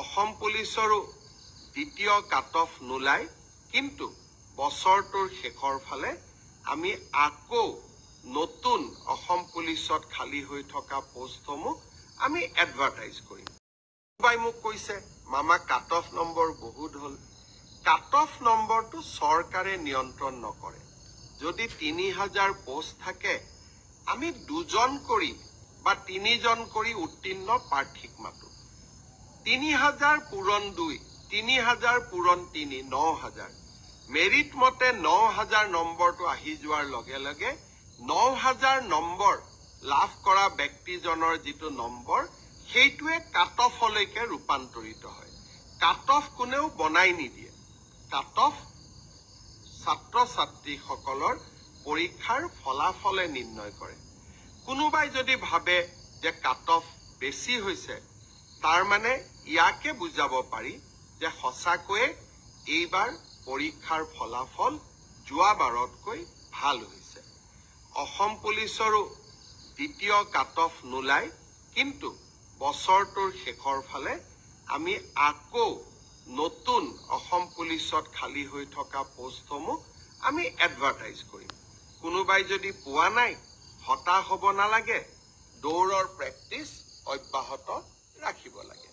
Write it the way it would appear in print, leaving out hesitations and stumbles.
অসম পুলিচৰো দ্বিতীয় cut off নোলায়, কিন্তু বছৰটোৰ শেষৰ ফালে আমি আকৌ নতুন অসম পুলিচত খালী হৈ থকা পোষ্টসমূহ আমি এডভাৰটাইজ কৰিম। কোনোবাই মোক কৈছে মামা কাট অফ নম্বৰ বহুত হ'ল। কাট অফ নম্বৰটো চৰকাৰে নিয়ন্ত্ৰণ নকৰে। যদি 3000 পোষ্ট থাকে, আমি 2জন কৰি বা 3জন কৰি উত্তীৰ্ণ প্ৰাৰ্থীক মাতো। 3000 পূৰণ 2, 3000 পূৰণ 3, 9000। মেৰিট মতে 9000 নম্বৰটো আহি যোৱাৰ লগে লগে 9000 নম্বৰ লাভ কৰা ব্যক্তিজনৰ যিটো নম্বৰ, সেইটোৱে কাট অফলৈকে ৰূপান্তৰিত হয়। কাট অফ কোনেও বনাই নিদিয়ে। কাট অফ ছাত্ৰ ছাত্ৰীসকলৰ পৰীক্ষাৰ ফলাফলে নিৰ্ণয় কৰে। কোনোবাই যদি ভাবে যে কাট অফ বেছি হৈছে, তাৰ মানে ইয়াকে বুজাব পাৰি যে সঁচাকৈয়ে এইবাৰ পৰীক্ষাৰ ফলাফল যোৱাবাৰতকৈ ভাল হৈছে। অসম পুলিচৰো দ্বিতীয় কাট অফ নোলায়, কিন্তু বছৰটোৰ শেষৰ ফালে আমি আকৌ নতুন অসম পুলিচত খালী হৈ থকা পোষ্টসমূহ আমি এডভাৰটাইজ কৰিম। কোনোবাই যদি পোৱা নাই, হতাশ হ'ব নালাগে, দৌৰৰ প্ৰেক্টিচ অব্যাহত ৰাখিব লাগে।